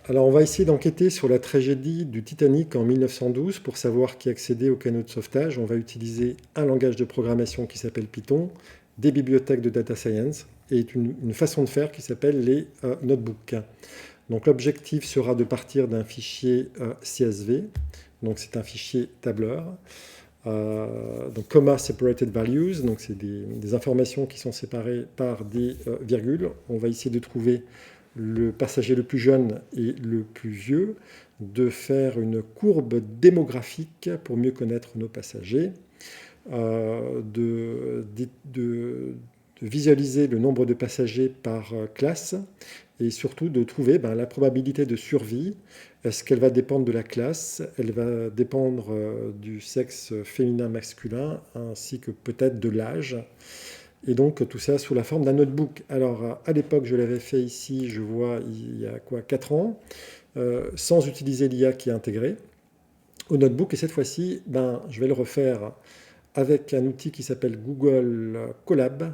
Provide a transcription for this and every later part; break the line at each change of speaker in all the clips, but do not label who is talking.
Alors, on va essayer d'enquêter sur la tragédie du Titanic en 1912 pour savoir qui accédait au canot de sauvetage. On va utiliser un langage de programmation qui s'appelle Python, des bibliothèques de data science et une façon de faire qui s'appelle les notebooks. Donc, l'objectif sera de partir d'un fichier CSV, donc c'est un fichier tableur. Donc, comma separated values, donc c'est des informations qui sont séparées par des virgules. On va essayer de trouver le passager le plus jeune et le plus vieux, de faire une courbe démographique pour mieux connaître nos passagers, de visualiser le nombre de passagers par classe et surtout de trouver la probabilité de survie. Est-ce qu'elle va dépendre de la classe? Elle va dépendre du sexe féminin-masculin ainsi que peut-être de l'âge. Et donc tout ça sous la forme d'un notebook. Alors à l'époque, je l'avais fait ici, je vois, il y a 4 ans, sans utiliser l'IA qui est intégrée au notebook. Et cette fois-ci, je vais le refaire avec un outil qui s'appelle Google Colab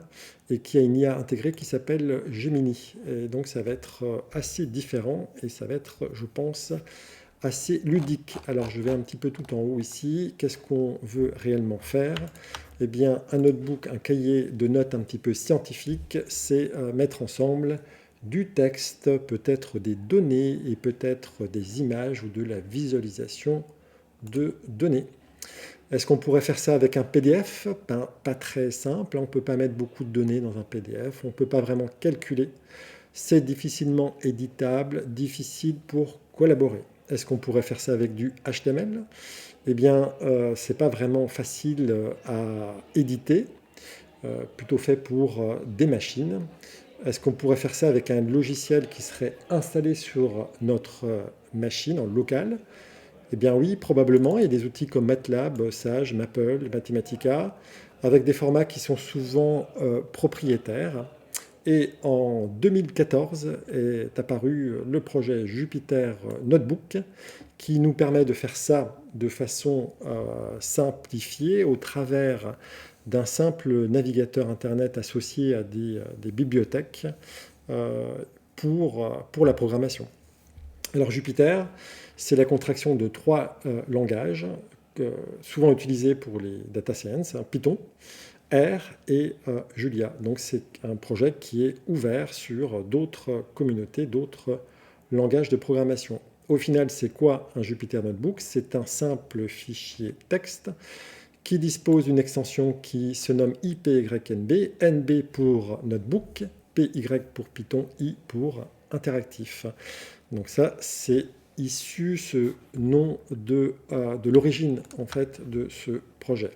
et qui a une IA intégrée qui s'appelle Gemini. Et donc ça va être assez différent et ça va être, je pense, assez ludique. Alors je vais un petit peu tout en haut ici. Qu'est-ce qu'on veut réellement faire? Eh bien, un notebook, un cahier de notes un petit peu scientifique, c'est mettre ensemble du texte, peut-être des données et peut-être des images ou de la visualisation de données. Est-ce qu'on pourrait faire ça avec un PDF? Pas très simple, on ne peut pas mettre beaucoup de données dans un PDF, on ne peut pas vraiment calculer. C'est difficilement éditable, difficile pour collaborer. Est-ce qu'on pourrait faire ça avec du HTML? Eh bien, ce n'est pas vraiment facile à éditer, plutôt fait pour des machines. Est-ce qu'on pourrait faire ça avec un logiciel qui serait installé sur notre machine en local? Eh bien oui, probablement. Il y a des outils comme MATLAB, Sage, Maple, Mathematica, avec des formats qui sont souvent propriétaires. Et en 2014 est apparu le projet Jupyter Notebook qui nous permet de faire ça de façon simplifiée au travers d'un simple navigateur Internet associé à des bibliothèques pour la programmation. Alors Jupyter, c'est la contraction de 3 langages souvent utilisés pour les data science, Python, R et Julia. Donc c'est un projet qui est ouvert sur d'autres communautés, d'autres langages de programmation. Au final, c'est quoi un Jupyter Notebook? C'est un simple fichier texte qui dispose d'une extension qui se nomme IPYNB, NB pour Notebook, PY pour Python, I pour interactif. Donc ça, c'est issu ce nom de l'origine en fait de ce projet.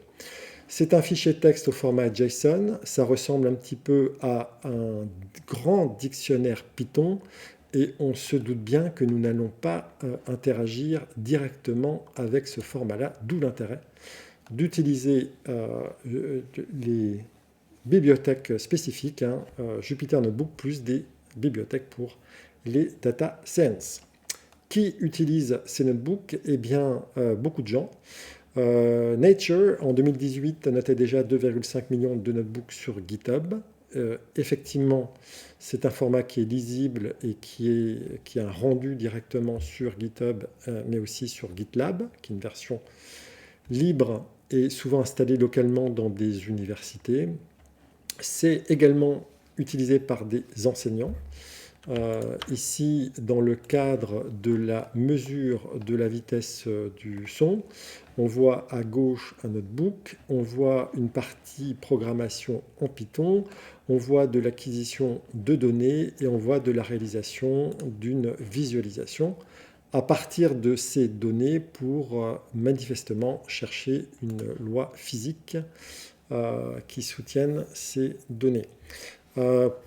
C'est un fichier texte au format JSON, ça ressemble un petit peu à un grand dictionnaire Python et on se doute bien que nous n'allons pas interagir directement avec ce format-là, d'où l'intérêt d'utiliser les bibliothèques spécifiques, Jupyter Notebook plus des bibliothèques pour les data science. Qui utilise ces notebooks? Eh bien, beaucoup de gens. Nature, en 2018, notait déjà 2,5 millions de notebooks sur GitHub. Effectivement, c'est un format qui est lisible et qui a un rendu directement sur GitHub, mais aussi sur GitLab, qui est une version libre et souvent installée localement dans des universités. C'est également utilisé par des enseignants. Ici, dans le cadre de la mesure de la vitesse du son, on voit à gauche un notebook, on voit une partie programmation en Python, on voit de l'acquisition de données et on voit de la réalisation d'une visualisation à partir de ces données pour manifestement chercher une loi physique qui soutienne ces données.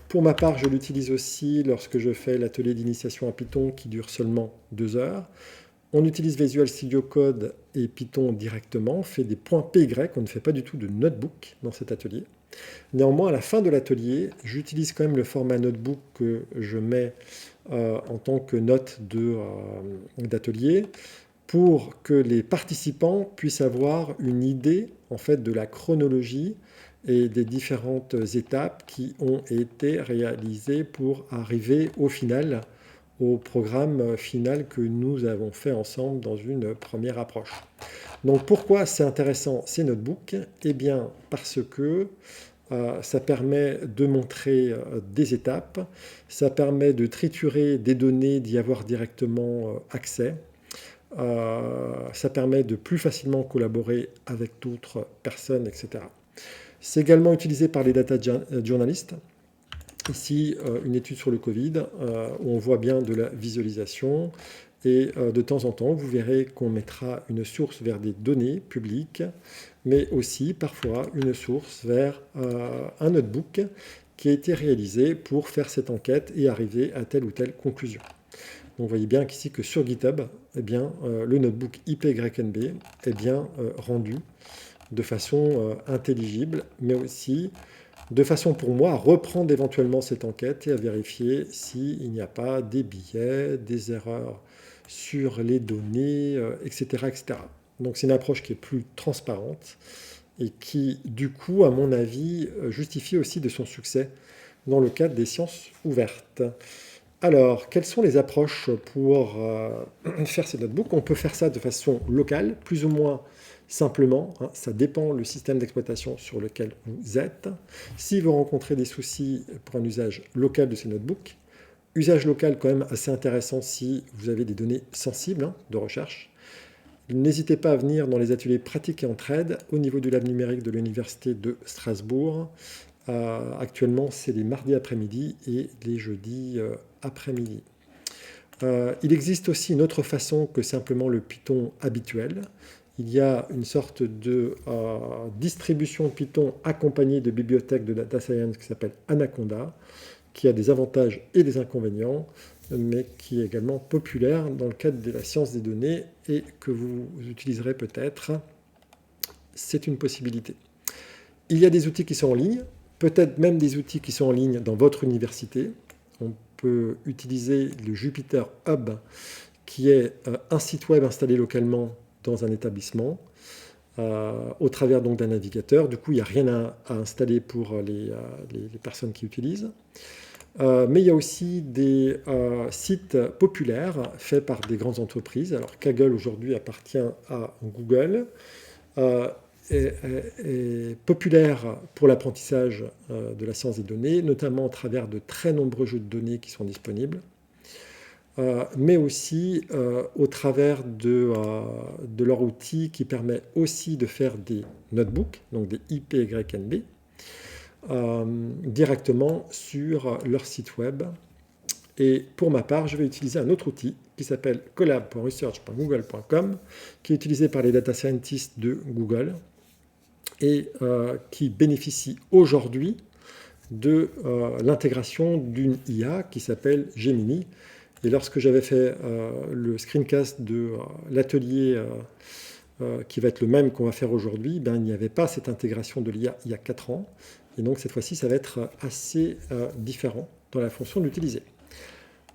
Pour ma part, je l'utilise aussi lorsque je fais l'atelier d'initiation à Python qui dure seulement 2 heures. On utilise Visual Studio Code et Python directement, on fait des points PY, on ne fait pas du tout de notebook dans cet atelier. Néanmoins, à la fin de l'atelier, j'utilise quand même le format notebook que je mets en tant que note d'atelier pour que les participants puissent avoir une idée en fait, de la chronologie et des différentes étapes qui ont été réalisées pour arriver au final au programme final que nous avons fait ensemble dans une première approche. Donc pourquoi c'est intéressant ces notebooks? Eh bien parce que ça permet de montrer des étapes, ça permet de triturer des données, d'y avoir directement accès, ça permet de plus facilement collaborer avec d'autres personnes, etc. C'est également utilisé par les data journalistes. Ici, une étude sur le Covid, où on voit bien de la visualisation. Et de temps en temps, vous verrez qu'on mettra une source vers des données publiques, mais aussi parfois une source vers un notebook qui a été réalisé pour faire cette enquête et arriver à telle ou telle conclusion. Donc vous voyez bien qu'ici que sur GitHub, eh bien, le notebook IPYNB est bien rendu de façon intelligible, mais aussi de façon pour moi à reprendre éventuellement cette enquête et à vérifier s'il n'y a pas des biais, des erreurs sur les données, etc., etc. Donc c'est une approche qui est plus transparente et qui, du coup, à mon avis, justifie aussi de son succès dans le cadre des sciences ouvertes. Alors, quelles sont les approches pour faire ces notebooks? On peut faire ça de façon locale, plus ou moins simplement. Ça dépend du système d'exploitation sur lequel vous êtes. Si vous rencontrez des soucis pour un usage local de ces notebooks, usage local quand même assez intéressant si vous avez des données sensibles de recherche. N'hésitez pas à venir dans les ateliers pratiques et entraide au niveau du lab numérique de l'Université de Strasbourg. Actuellement, c'est les mardis après-midi et les jeudis après-midi. Il existe aussi une autre façon que simplement le Python habituel. Il y a une sorte de distribution de Python accompagnée de bibliothèques de data science qui s'appelle Anaconda, qui a des avantages et des inconvénients, mais qui est également populaire dans le cadre de la science des données et que vous utiliserez peut-être. C'est une possibilité. Il y a des outils qui sont en ligne, peut-être même des outils qui sont en ligne dans votre université. On peut utiliser le Jupyter Hub, qui est un site web installé localement dans un établissement, au travers donc d'un navigateur. Du coup, il n'y a rien à installer pour les personnes qui utilisent. Mais il y a aussi des sites populaires faits par des grandes entreprises. Alors Kaggle aujourd'hui appartient à Google, est populaire pour l'apprentissage de la science des données, notamment à travers de très nombreux jeux de données qui sont disponibles, mais aussi au travers de leur outil qui permet aussi de faire des notebooks, donc des IPYNB, directement sur leur site web. Et pour ma part, je vais utiliser un autre outil qui s'appelle collab.research.google.com, qui est utilisé par les data scientists de Google et qui bénéficie aujourd'hui de l'intégration d'une IA qui s'appelle Gemini. Et lorsque j'avais fait le screencast de l'atelier qui va être le même qu'on va faire aujourd'hui, ben, il n'y avait pas cette intégration de l'IA il y a 4 ans. Et donc cette fois-ci, ça va être assez différent dans la fonction d'utiliser.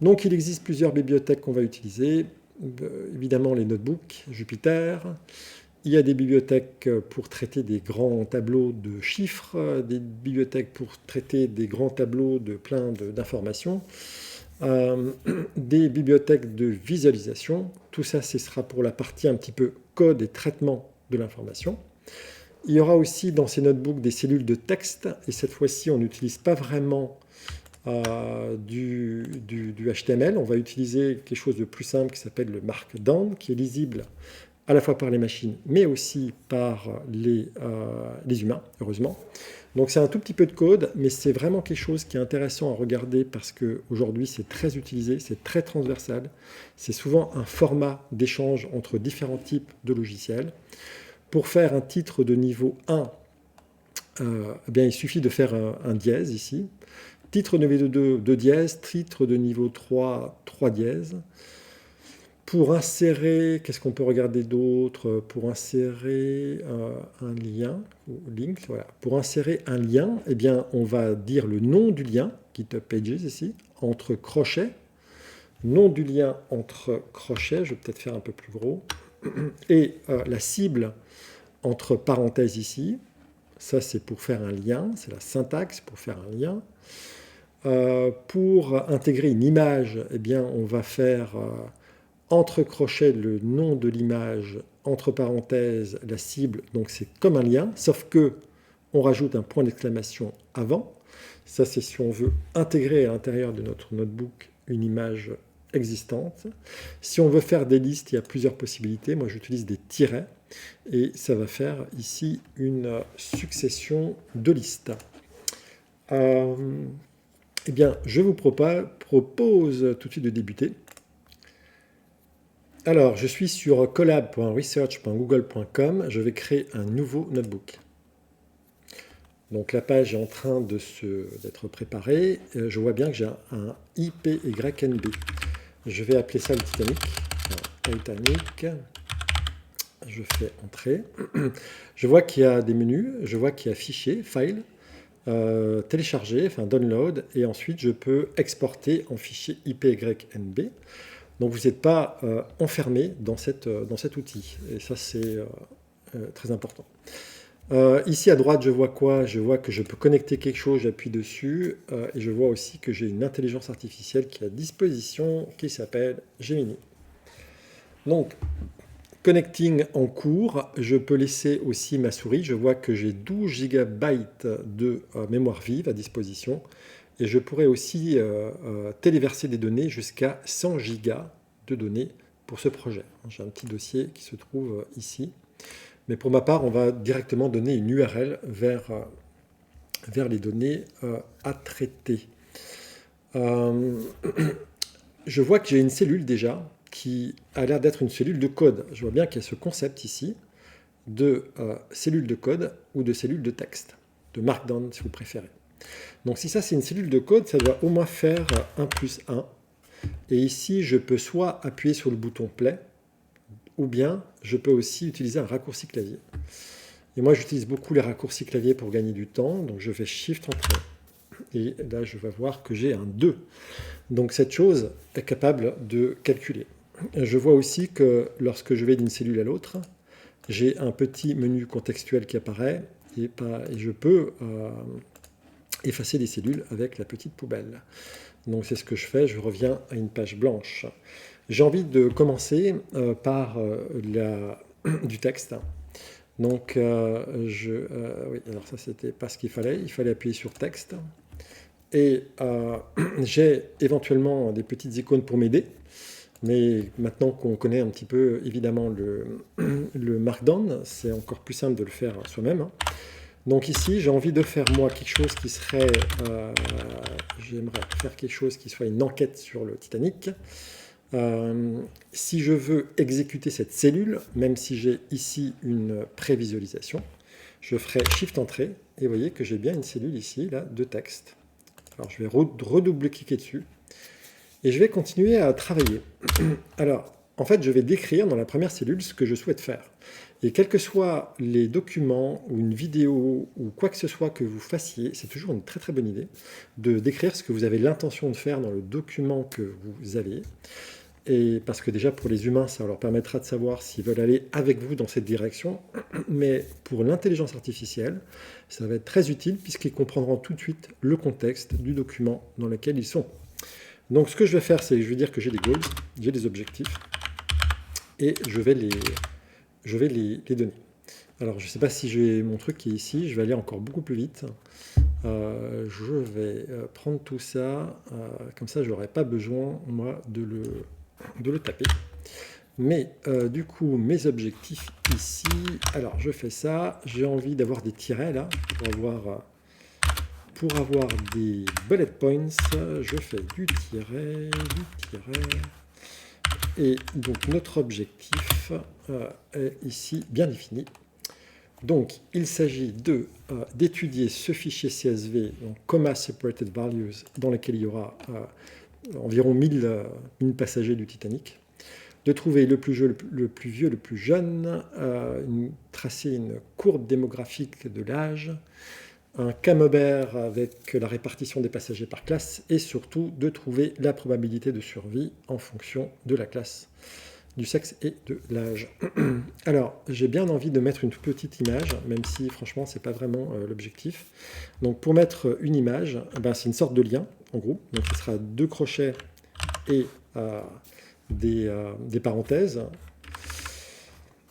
Donc il existe plusieurs bibliothèques qu'on va utiliser. Évidemment les notebooks, Jupyter. Il y a des bibliothèques pour traiter des grands tableaux de chiffres, des bibliothèques pour traiter des grands tableaux de plein d'informations, des bibliothèques de visualisation. Tout ça, ce sera pour la partie un petit peu code et traitement de l'information. Il y aura aussi dans ces notebooks des cellules de texte, et cette fois-ci, on n'utilise pas vraiment du HTML. On va utiliser quelque chose de plus simple qui s'appelle le Markdown, qui est lisible à la fois par les machines, mais aussi par les humains, heureusement. Donc c'est un tout petit peu de code, mais c'est vraiment quelque chose qui est intéressant à regarder parce qu'aujourd'hui c'est très utilisé, c'est très transversal. C'est souvent un format d'échange entre différents types de logiciels. Pour faire un titre de niveau 1, eh bien, il suffit de faire un dièse ici. Titre de niveau 2, 2 dièse. Titre de niveau 3, 3 dièse. Pour insérer, qu'est-ce qu'on peut regarder d'autre? Pour insérer un lien, link, voilà. Pour insérer un lien, eh bien, on va dire le nom du lien, GitHub Pages ici, entre crochets. Nom du lien entre crochets, je vais peut-être faire un peu plus gros. Et la cible entre parenthèses ici. Ça, c'est pour faire un lien, c'est la syntaxe pour faire un lien. Pour intégrer une image, eh bien, on va faire entre crochets le nom de l'image, entre parenthèses la cible, donc c'est comme un lien, sauf que on rajoute un point d'exclamation avant. Ça, c'est si on veut intégrer à l'intérieur de notre notebook une image existante. Si on veut faire des listes, il y a plusieurs possibilités. Moi, j'utilise des tirets et ça va faire ici une succession de listes. Eh bien, je vous propose tout de suite de débuter. Alors, je suis sur collab.research.google.com. Je vais créer un nouveau notebook. Donc, la page est en train d'être préparée. Je vois bien que j'ai un IPYNB. Je vais appeler ça le Titanic. Titanic. Je fais Entrée. Je vois qu'il y a des menus. Je vois qu'il y a Fichier, File, télécharger, enfin Download. Et ensuite, je peux exporter en fichier IPYNB. Donc vous n'êtes pas enfermé dans cet outil. Et ça, c'est très important. Ici à droite, je vois quoi? Je vois que je peux connecter quelque chose, j'appuie dessus. Et je vois aussi que j'ai une intelligence artificielle qui est à disposition, qui s'appelle Gemini. Donc, connecting en cours. Je peux laisser aussi ma souris. Je vois que j'ai 12 GB de mémoire vive à disposition. Et je pourrais aussi téléverser des données jusqu'à 100 gigas de données pour ce projet. J'ai un petit dossier qui se trouve ici. Mais pour ma part, on va directement donner une URL vers les données à traiter. Je vois que j'ai une cellule déjà qui a l'air d'être une cellule de code. Je vois bien qu'il y a ce concept ici de cellule de code ou de cellule de texte, de Markdown si vous préférez. Donc si ça c'est une cellule de code, ça doit au moins faire 1 plus 1. Et ici, je peux soit appuyer sur le bouton Play, ou bien je peux aussi utiliser un raccourci clavier. Et moi, j'utilise beaucoup les raccourcis clavier pour gagner du temps. Donc je fais Shift Entrée. Et là, je vais voir que j'ai un 2. Donc cette chose est capable de calculer. Je vois aussi que lorsque je vais d'une cellule à l'autre, j'ai un petit menu contextuel qui apparaît et je peux effacer des cellules avec la petite poubelle. Donc c'est ce que je fais, je reviens à une page blanche. J'ai envie de commencer par du texte. Donc oui, alors ça c'était pas ce qu'il fallait appuyer sur texte. Et j'ai éventuellement des petites icônes pour m'aider. Mais maintenant qu'on connaît un petit peu évidemment le Markdown, c'est encore plus simple de le faire soi-même. Donc ici, j'ai envie de faire moi quelque chose qui serait, j'aimerais faire quelque chose qui soit une enquête sur le Titanic. Si je veux exécuter cette cellule, même si j'ai ici une prévisualisation, je ferai Shift Entrée et vous voyez que j'ai bien une cellule ici là de texte. Alors je vais redouble-cliquer dessus et je vais continuer à travailler. Alors en fait, je vais décrire dans la première cellule ce que je souhaite faire. Et quels que soient les documents ou une vidéo ou quoi que ce soit que vous fassiez, c'est toujours une très très bonne idée de décrire ce que vous avez l'intention de faire dans le document que vous avez. Et parce que déjà pour les humains, ça leur permettra de savoir s'ils veulent aller avec vous dans cette direction. Mais pour l'intelligence artificielle, ça va être très utile puisqu'ils comprendront tout de suite le contexte du document dans lequel ils sont. Donc ce que je vais faire, c'est que je vais dire que j'ai des goals, j'ai des objectifs, et je vais les donner. Alors je ne sais pas si j'ai mon truc qui est ici, je vais aller encore beaucoup plus vite. Je vais prendre tout ça, comme ça je n'aurai pas besoin moi de le taper. Mais du coup mes objectifs ici, alors je fais ça, j'ai envie d'avoir des tirets là, pour avoir des bullet points, je fais du tiret, et donc notre objectif est ici bien défini. Donc il s'agit d'étudier ce fichier CSV, donc Comma Separated Values, dans lequel il y aura environ 1000 passagers du Titanic, de trouver le plus vieux, le plus jeune, tracer une courbe démographique de l'âge, un camembert avec la répartition des passagers par classe et surtout de trouver la probabilité de survie en fonction de la classe, du sexe et de l'âge. Alors, j'ai bien envie de mettre une petite image, même si franchement, ce n'est pas vraiment l'objectif. Donc, pour mettre une image, c'est une sorte de lien en groupe. Donc ce sera 2 crochets et des parenthèses.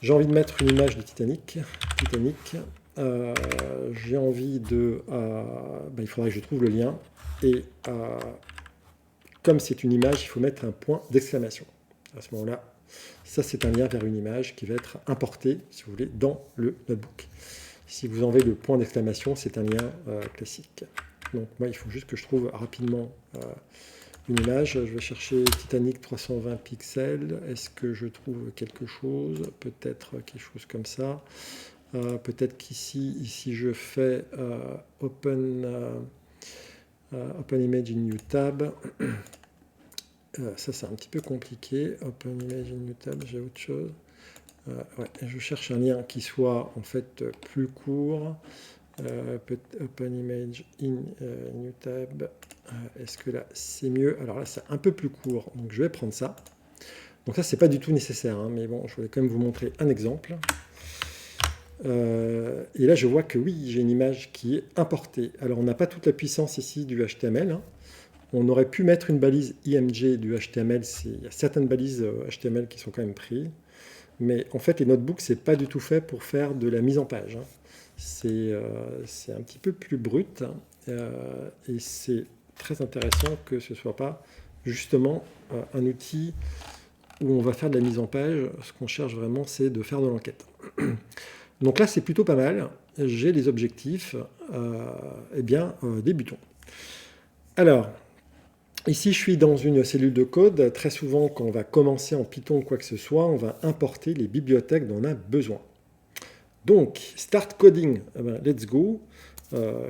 J'ai envie de mettre une image du Titanic. J'ai envie de... il faudrait que je trouve le lien. Et comme c'est une image, il faut mettre un point d'exclamation. À ce moment-là, ça c'est un lien vers une image qui va être importé, si vous voulez, dans le notebook. Si vous enlevez le point d'exclamation, c'est un lien classique. Donc moi, il faut juste que je trouve rapidement une image. Je vais chercher Titanic 320 pixels. Est-ce que je trouve quelque chose? Peut-être quelque chose comme ça. Peut-être qu'ici je fais Open Image in New Tab. Ça, c'est un petit peu compliqué. Open Image in New Tab, j'ai autre chose. Je cherche un lien qui soit en fait plus court. Open Image in New Tab. Est-ce que là, c'est mieux? Alors là, c'est un peu plus court, donc je vais prendre ça. Donc ça, c'est pas du tout nécessaire, hein, mais bon, je voulais quand même vous montrer un exemple. Et là, je vois que oui, j'ai une image qui est importée. Alors, on n'a pas toute la puissance ici du HTML. Hein. On aurait pu mettre une balise IMG du HTML. Il y a certaines balises HTML qui sont quand même prises. Mais en fait, les notebooks, ce n'est pas du tout fait pour faire de la mise en page. Hein. C'est un petit peu plus brut. Et c'est très intéressant que ce ne soit pas justement un outil où on va faire de la mise en page. Ce qu'on cherche vraiment, c'est de faire de l'enquête. Donc là, c'est plutôt pas mal. J'ai les objectifs. Débutons. Alors, ici, je suis dans une cellule de code. Très souvent, quand on va commencer en Python ou quoi que ce soit, on va importer les bibliothèques dont on a besoin. Donc, start coding. Let's go.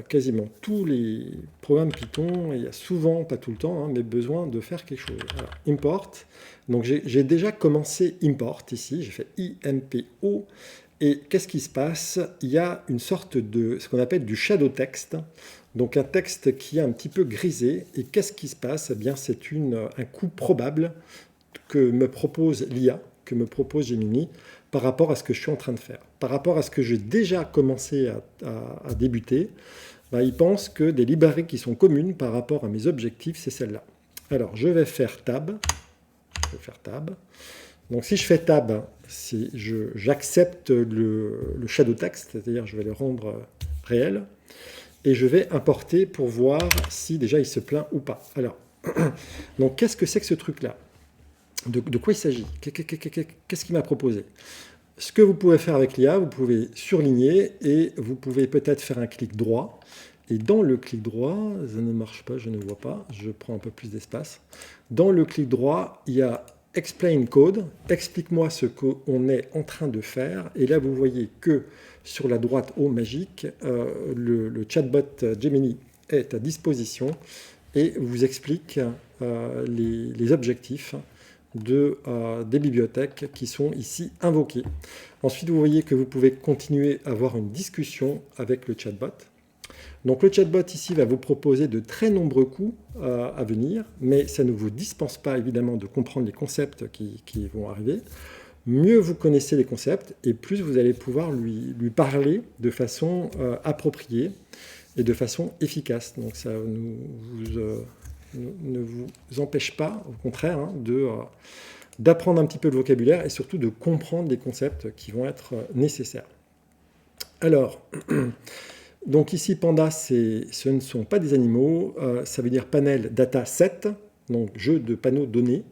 Quasiment tous les programmes Python, il y a souvent, pas tout le temps, hein, mais besoin de faire quelque chose. Alors, import. Donc, j'ai déjà commencé import ici. J'ai fait IMPO. Et qu'est-ce qui se passe? Il y a une sorte de ce qu'on appelle du shadow text, donc un texte qui est un petit peu grisé. Et qu'est-ce qui se passe? Eh bien, c'est un coût probable que me propose l'IA, que me propose Gemini, par rapport à ce que je suis en train de faire. Par rapport à ce que j'ai déjà commencé à débuter, il pense que des librairies qui sont communes par rapport à mes objectifs, c'est celle-là. Alors, je vais faire tab. Donc si je fais tab, j'accepte le shadow text, c'est-à-dire je vais le rendre réel, et je vais importer pour voir si déjà il se plaint ou pas. Alors, donc qu'est-ce que c'est que ce truc-là? De quoi il s'agit? Qu'est-ce qu'il m'a proposé? Ce que vous pouvez faire avec l'IA, vous pouvez surligner et vous pouvez peut-être faire un clic droit. Et dans le clic droit, ça ne marche pas, je ne vois pas, je prends un peu plus d'espace. Dans le clic droit, il y a Explain Code, explique-moi ce qu'on est en train de faire. Et là, vous voyez que sur la droite haut magique, le chatbot Gemini est à disposition et vous explique les objectifs des bibliothèques qui sont ici invoquées. Ensuite, vous voyez que vous pouvez continuer à avoir une discussion avec le chatbot. Donc le chatbot ici va vous proposer de très nombreux coups à venir, mais ça ne vous dispense pas évidemment de comprendre les concepts qui vont arriver. Mieux vous connaissez les concepts et plus vous allez pouvoir lui parler de façon appropriée et de façon efficace. Donc ça ne vous empêche pas, au contraire, hein, d'apprendre un petit peu le vocabulaire et surtout de comprendre les concepts qui vont être nécessaires. Alors, donc ici, Panda, ce ne sont pas des animaux, ça veut dire panel data set, donc jeu de panneaux données.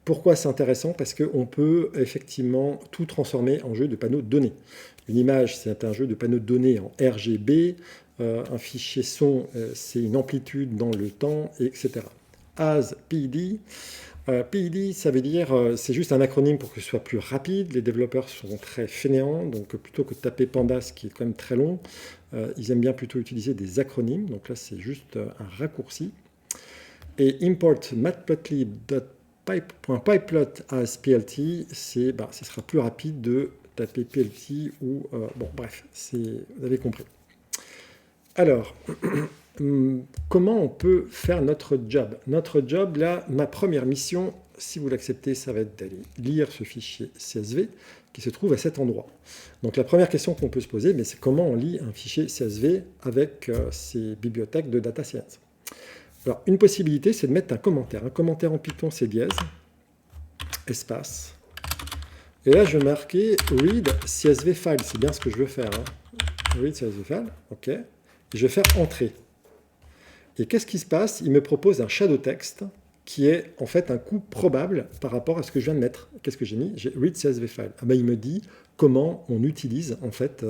Pourquoi c'est intéressant? Parce qu'on peut effectivement tout transformer en jeu de panneaux données. Une image, c'est un jeu de panneaux données en RGB, un fichier son, c'est une amplitude dans le temps, etc. As PID, PID, ça veut dire, c'est juste un acronyme pour que ce soit plus rapide. Les développeurs sont très fainéants, donc plutôt que de taper Panda, ce qui est quand même très long, ils aiment bien plutôt utiliser des acronymes. Donc là, c'est juste un raccourci. Et import matplotlib.pyplot as plt, ce sera plus rapide de taper plt ou... bref, vous avez compris. Alors, comment on peut faire notre job? Notre job, là, ma première mission, si vous l'acceptez, ça va être d'aller lire ce fichier CSV qui se trouve à cet endroit. Donc la première question qu'on peut se poser, c'est comment on lit un fichier CSV avec ces bibliothèques de data science. Alors, une possibilité, c'est de mettre un commentaire. Un commentaire en Python, c'est dièse, espace. Et là, je vais marquer read CSV file. C'est bien ce que je veux faire. Read CSV file, OK. Et je vais faire entrer. Et qu'est-ce qui se passe? Il me propose un shadow text qui est en fait un coût probable par rapport à ce que je viens de mettre. Qu'est-ce que j'ai mis? J'ai read CSV file. Ah ben, il me dit comment on utilise en fait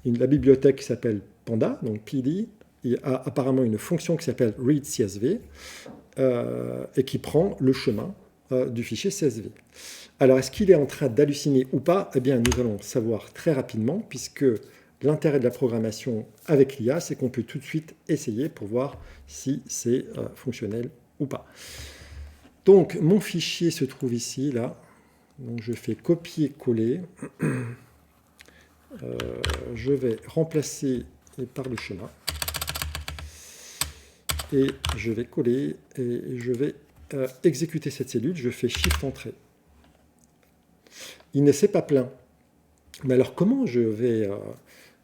la bibliothèque qui s'appelle Panda, donc PD. Il y a apparemment une fonction qui s'appelle read CSV et qui prend le chemin du fichier CSV. Alors, est-ce qu'il est en train d'halluciner ou pas? Eh bien, nous allons savoir très rapidement, puisque l'intérêt de la programmation avec l'IA, c'est qu'on peut tout de suite essayer pour voir si c'est fonctionnel ou pas. Donc, mon fichier se trouve ici, là. Donc, je fais copier-coller. Je vais remplacer par le schéma. Et je vais coller et je vais exécuter cette cellule. Je fais Shift-Entrée. Il ne s'est pas plaint. Mais alors, comment je vais...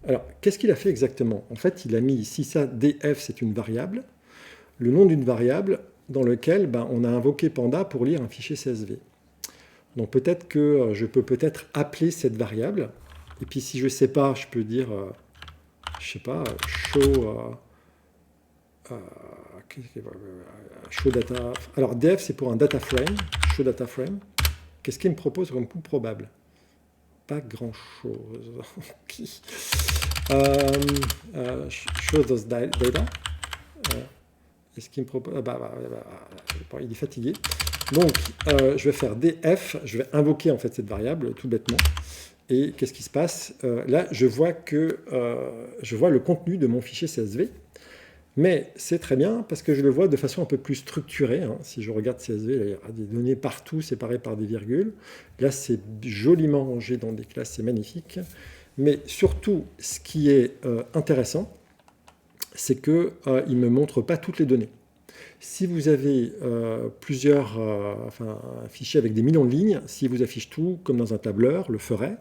Alors, qu'est-ce qu'il a fait exactement? En fait, il a mis ici ça, df, c'est une variable, le nom d'une variable dans lequel on a invoqué Panda pour lire un fichier CSV. Donc, peut-être que je peux peut-être appeler cette variable. Et puis, si je ne sais pas, je peux dire, je sais pas, show data. Alors, df, c'est pour un data frame, show data frame. Qu'est-ce qu'il me propose comme coût probable? Pas grand-chose. Show those data. Est-ce qu'il me propose... il est fatigué. Donc, je vais faire df, je vais invoquer en fait cette variable, tout bêtement. Et qu'est-ce qui se passe? Là, je vois le contenu de mon fichier CSV. Mais c'est très bien parce que je le vois de façon un peu plus structurée. Si je regarde CSV, il y a des données partout séparées par des virgules. Là, c'est joliment rangé dans des classes, c'est magnifique. Mais surtout, ce qui est intéressant, c'est qu'il ne me montre pas toutes les données. Si vous avez un fichier avec des millions de lignes, s'il vous affiche tout comme dans un tableur, le ferait,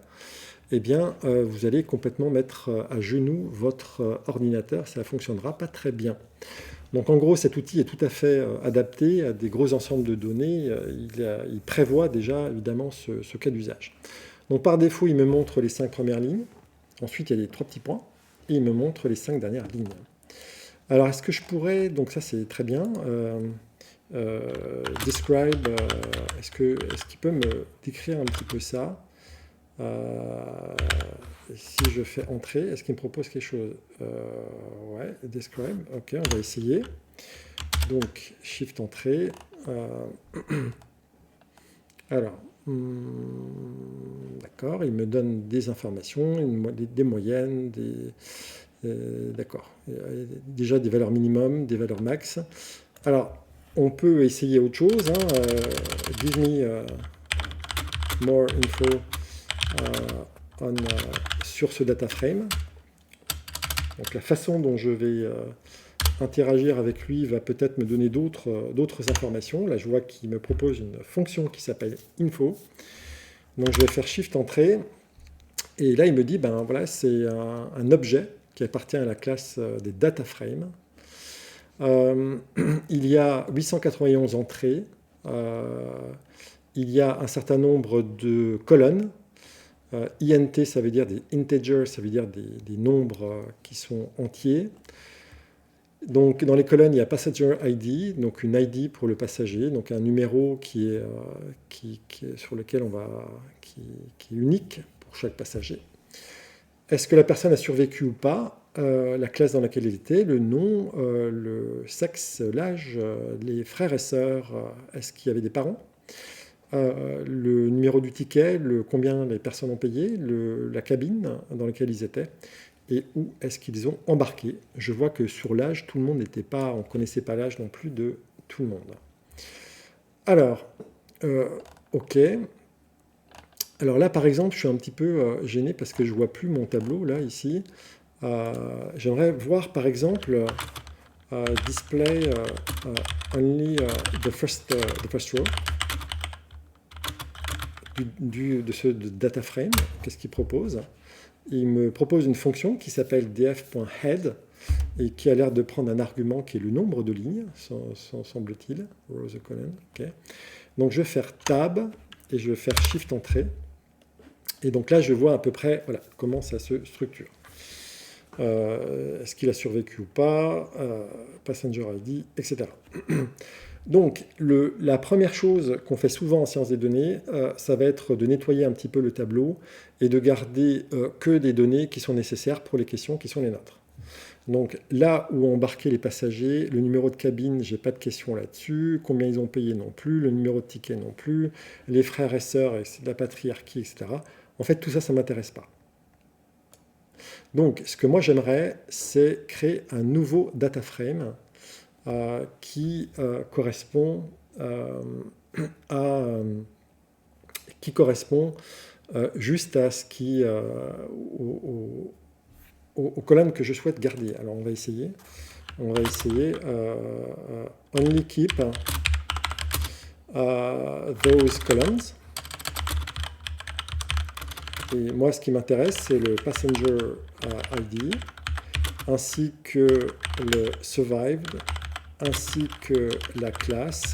eh bien, vous allez complètement mettre à genoux votre ordinateur. Ça ne fonctionnera pas très bien. Donc, en gros, cet outil est tout à fait adapté à des gros ensembles de données. Il prévoit déjà, évidemment, ce cas d'usage. Donc, par défaut, il me montre les 5 premières lignes. Ensuite, il y a les 3 petits points. Et il me montre les 5 dernières lignes. Alors, est-ce que je pourrais... Donc, ça, c'est très bien. Describe... est-ce qu'il peut me décrire un petit peu ça? Si je fais entrer, est-ce qu'il me propose quelque chose? Ouais, describe, ok, on va essayer. Donc, shift entrée. Alors, d'accord, il me donne des informations, des moyennes, d'accord. Déjà des valeurs minimum, des valeurs max. Alors, on peut essayer autre chose. Give me more info sur ce data frame. Donc la façon dont je vais interagir avec lui va peut-être me donner d'autres informations. Là, je vois qu'il me propose une fonction qui s'appelle info. Donc je vais faire shift entrée. Et là, il me dit, voilà, c'est un objet qui appartient à la classe des data frames. Il y a 891 entrées. Il y a un certain nombre de colonnes. INT, ça veut dire des integers, ça veut dire des nombres qui sont entiers. Donc, dans les colonnes, il y a passenger ID, donc une ID pour le passager, donc un numéro qui est sur lequel qui est unique pour chaque passager. Est-ce que la personne a survécu ou pas? La classe dans laquelle elle était, le nom, le sexe, l'âge, les frères et sœurs, est-ce qu'il y avait des parents? Le numéro du ticket, combien les personnes ont payé, la cabine dans laquelle ils étaient, et où est-ce qu'ils ont embarqué. Je vois que sur l'âge, tout le monde n'était pas, on ne connaissait pas l'âge non plus de tout le monde. Alors, ok. Alors là, par exemple, je suis un petit peu gêné parce que je ne vois plus mon tableau, là, ici. J'aimerais voir, par exemple, display only the first row. De ce data frame, qu'est-ce qu'il propose? Il me propose une fonction qui s'appelle df.head et qui a l'air de prendre un argument qui est le nombre de lignes, semble-t-il. Rows of column, ok. Donc je vais faire Tab et je vais faire Shift Entrée. Et donc là, je vois à peu près voilà, comment ça se structure. Est-ce qu'il a survécu ou pas, Passenger ID, etc. Donc, la première chose qu'on fait souvent en sciences des données, ça va être de nettoyer un petit peu le tableau et de garder que des données qui sont nécessaires pour les questions qui sont les nôtres. Donc là où ont embarqué les passagers, le numéro de cabine, j'ai pas de questions là-dessus, combien ils ont payé non plus, le numéro de ticket non plus, les frères et sœurs, la patriarchie, etc. En fait, tout ça, ça ne m'intéresse pas. Donc, ce que moi j'aimerais, c'est créer un nouveau data frame qui correspond qui correspond juste à ce qui aux colonnes que je souhaite garder. Alors on va essayer. Only keep those columns. Et moi, ce qui m'intéresse, c'est le passenger ID, ainsi que le survived, ainsi que la classe,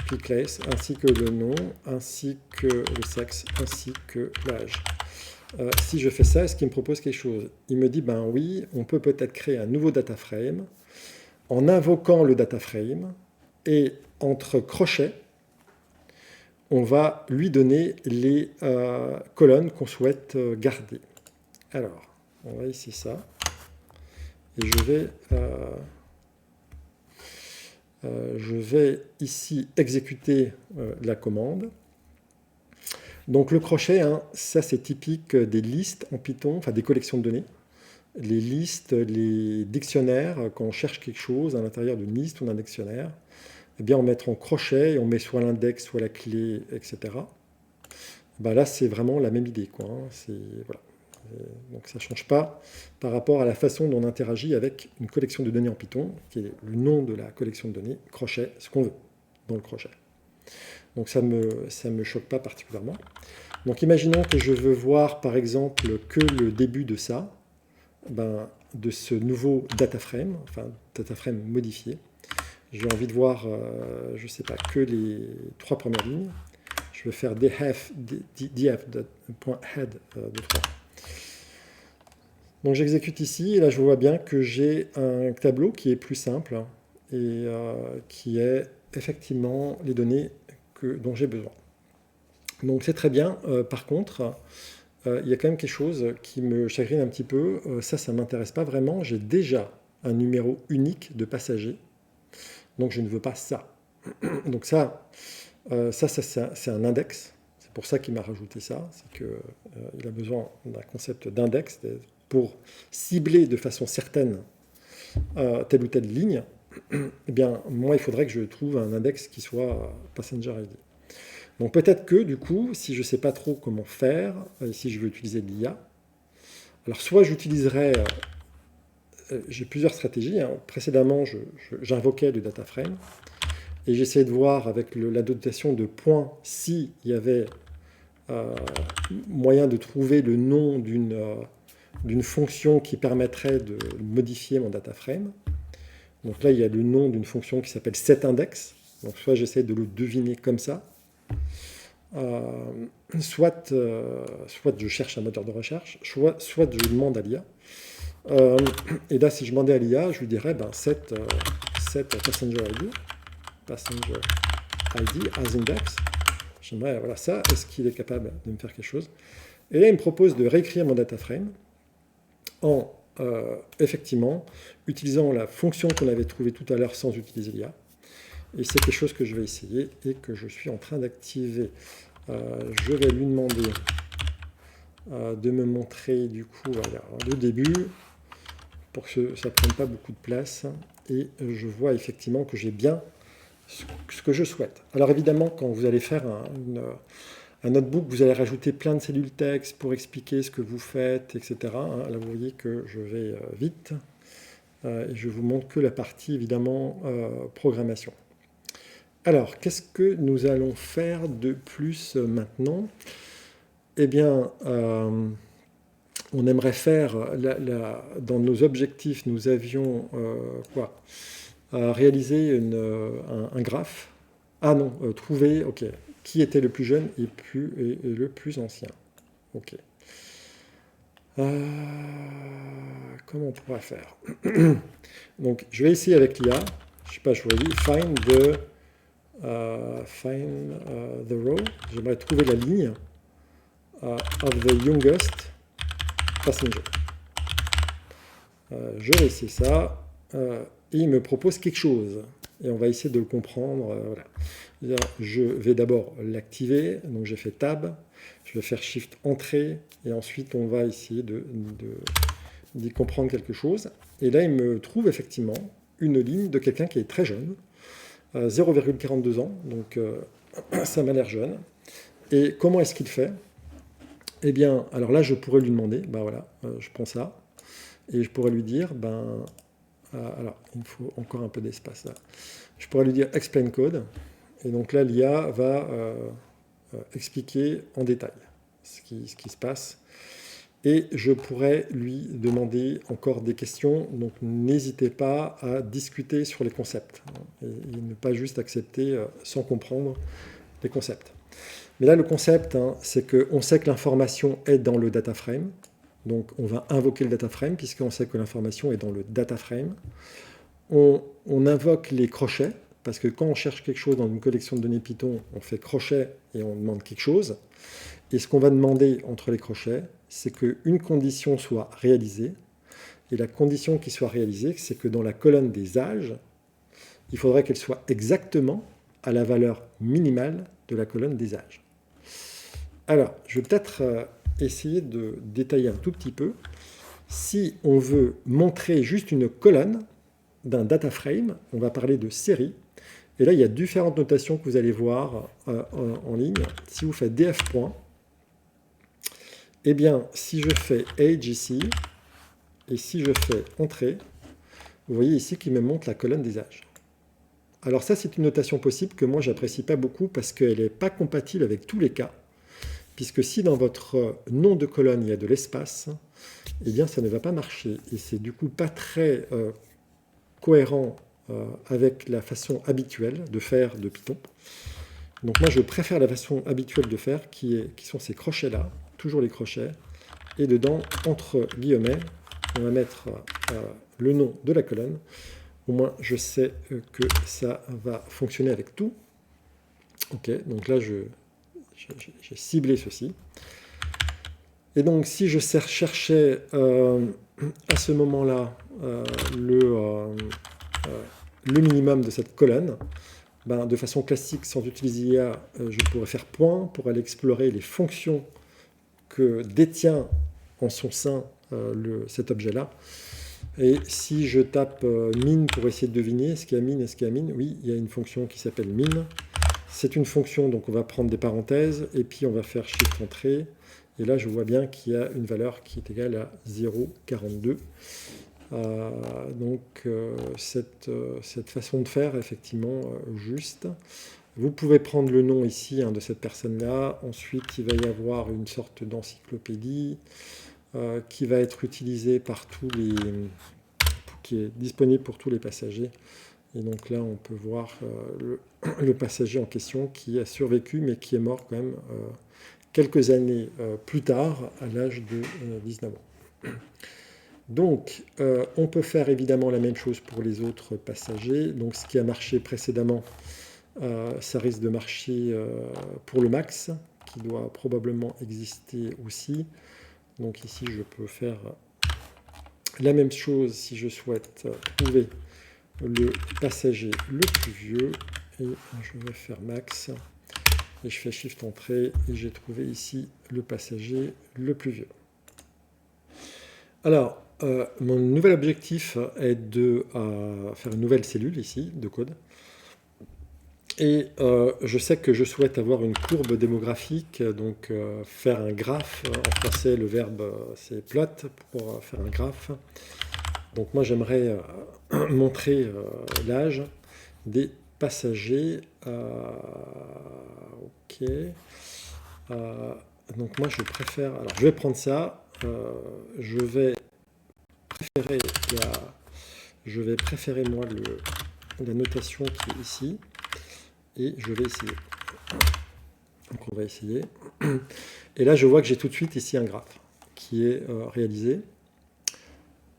p-class, ainsi que le nom, ainsi que le sexe, ainsi que l'âge. Si je fais ça, est-ce qu'il me propose quelque chose? Il me dit, ben oui, on peut peut-être créer un nouveau data frame en invoquant le data frame et entre crochets, on va lui donner les colonnes qu'on souhaite garder. Alors, on va ici ça. Et je vais ici exécuter la commande. Donc le crochet, hein, ça c'est typique des listes en Python, enfin des collections de données. Les listes, les dictionnaires, quand on cherche quelque chose à l'intérieur d'une liste ou d'un dictionnaire, eh bien on met en crochet et on met soit l'index, soit la clé, etc. Ben là c'est vraiment la même idée, quoi, hein. Voilà. Donc ça ne change pas par rapport à la façon dont on interagit avec une collection de données en Python, qui est le nom de la collection de données, crochet, ce qu'on veut dans le crochet. Donc ça me choque pas particulièrement. Donc imaginons que je veux voir par exemple que le début de ça, de ce nouveau data frame, enfin data frame modifié. J'ai envie de voir, je ne sais pas, que les 3 premières lignes. Je vais faire df.head de 3. Donc j'exécute ici, et là je vois bien que j'ai un tableau qui est plus simple et qui est effectivement les données dont j'ai besoin. Donc c'est très bien. Par contre, il y a quand même quelque chose qui me chagrine un petit peu. Ça ne m'intéresse pas vraiment. J'ai déjà un numéro unique de passager, donc je ne veux pas ça. Donc ça c'est un index. C'est pour ça qu'il m'a rajouté ça. C'est qu'il a besoin d'un concept d'index pour cibler de façon certaine telle ou telle ligne. Eh bien, moi, il faudrait que je trouve un index qui soit passenger ID. Donc peut-être que, du coup, si je ne sais pas trop comment faire, si je veux utiliser de l'IA, alors soit j'utiliserai, j'ai plusieurs stratégies, hein. Précédemment, j'invoquais le data frame, et j'essayais de voir avec la dotation de points s'il y avait moyen de trouver le nom d'une fonction qui permettrait de modifier mon data frame. Donc là, il y a le nom d'une fonction qui s'appelle setIndex. Donc soit j'essaie de le deviner comme ça, soit je cherche un moteur de recherche, soit je demande à l'IA. Et là, si je demandais à l'IA, je lui dirais set passenger ID as index. J'aimerais, voilà ça, est-ce qu'il est capable de me faire quelque chose? Et là, il me propose de réécrire mon data frame en effectivement utilisant la fonction qu'on avait trouvée tout à l'heure sans utiliser l'IA. Et c'est quelque chose que je vais essayer et que je suis en train d'activer. Je vais lui demander de me montrer du coup le début pour que ça ne prenne pas beaucoup de place. Et je vois effectivement que j'ai bien ce que je souhaite. Alors évidemment, quand vous allez faire un notebook, vous allez rajouter plein de cellules texte pour expliquer ce que vous faites, etc. Là, vous voyez que je vais vite. Et je vous montre que la partie, évidemment, programmation. Alors, qu'est-ce que nous allons faire de plus maintenant? Eh bien, on aimerait faire, dans nos objectifs, nous avions réaliser un graphe. Ah non, trouver, ok, qui était le plus jeune et le plus ancien. Ok. Comment on pourrait faire? Donc, je vais essayer avec l'IA. Je sais pas, je vous dis find the row. J'aimerais trouver la ligne of the youngest passenger. Je vais essayer ça. Et il me propose quelque chose. Et on va essayer de le comprendre. Voilà. Je vais d'abord l'activer. Donc j'ai fait Tab. Je vais faire Shift Entrée. Et ensuite, on va essayer d'y comprendre quelque chose. Et là, il me trouve effectivement une ligne de quelqu'un qui est très jeune. 0,42 ans. Donc ça m'a l'air jeune. Et comment est-ce qu'il fait? Eh bien, alors là, je pourrais lui demander, ben voilà, je prends ça, et je pourrais lui dire, alors, il me faut encore un peu d'espace là. Je pourrais lui dire explain code, et donc là, l'IA va expliquer en détail ce qui se passe. Et je pourrais lui demander encore des questions, donc n'hésitez pas à discuter sur les concepts, et ne pas juste accepter sans comprendre les concepts. Mais là, le concept, c'est qu'on sait que l'information est dans le data frame. Donc, on va invoquer le data frame puisqu'on sait que l'information est dans le data frame. On invoque les crochets parce que quand on cherche quelque chose dans une collection de données Python, on fait crochet et on demande quelque chose. Et ce qu'on va demander entre les crochets, c'est qu'une condition soit réalisée. Et la condition qui soit réalisée, c'est que dans la colonne des âges, il faudrait qu'elle soit exactement à la valeur minimale de la colonne des âges. Alors, je vais peut-être essayer de détailler un tout petit peu. Si on veut montrer juste une colonne d'un data frame, on va parler de série. Et là, il y a différentes notations que vous allez voir en ligne. Si vous faites df point, eh bien, si je fais age ici, et si je fais entrée, vous voyez ici qu'il me montre la colonne des âges. Alors ça, c'est une notation possible que moi, j'apprécie pas beaucoup parce qu'elle n'est pas compatible avec tous les cas. Puisque si dans votre nom de colonne, il y a de l'espace, eh bien, ça ne va pas marcher. Et c'est du coup pas très cohérent avec la façon habituelle de faire de Python. Donc moi, je préfère la façon habituelle de faire, qui sont ces crochets-là, toujours les crochets. Et dedans, entre guillemets, on va mettre le nom de la colonne. Au moins, je sais que ça va fonctionner avec tout. Ok, donc là, j'ai ciblé ceci. Et donc, si je cherchais à ce moment-là le minimum de cette colonne, de façon classique, sans utiliser IA, je pourrais faire point pour aller explorer les fonctions que détient en son sein cet objet-là. Et si je tape min pour essayer de deviner, est-ce qu'il y a min, est-ce qu'il y a min? Oui, il y a une fonction qui s'appelle min. C'est une fonction, donc on va prendre des parenthèses, et puis on va faire shift entrée. Et là, je vois bien qu'il y a une valeur qui est égale à 0,42. Cette façon de faire est effectivement juste. Vous pouvez prendre le nom ici de cette personne-là. Ensuite, il va y avoir une sorte d'encyclopédie qui va être utilisée par qui est disponible pour tous les passagers. Et donc là, on peut voir le passager en question qui a survécu, mais qui est mort quand même quelques années plus tard, à l'âge de 19 ans. Donc, on peut faire évidemment la même chose pour les autres passagers. Donc, ce qui a marché précédemment, ça risque de marcher pour le max, qui doit probablement exister aussi. Donc ici, je peux faire la même chose si je souhaite trouver le passager le plus vieux. Et je vais faire max. Et je fais shift entrée. Et j'ai trouvé ici le passager le plus vieux. Alors, mon nouvel objectif est de faire une nouvelle cellule ici, de code. Et je sais que je souhaite avoir une courbe démographique, donc faire un graphe. En français, le verbe, c'est plot pour faire un graphe. Donc moi, j'aimerais montrer l'âge des passagers. Ok. Donc moi, je préfère... Alors, je vais prendre ça. je vais préférer moi la notation qui est ici et je vais essayer. Donc on va essayer. Et là je vois que j'ai tout de suite ici un graphe qui est réalisé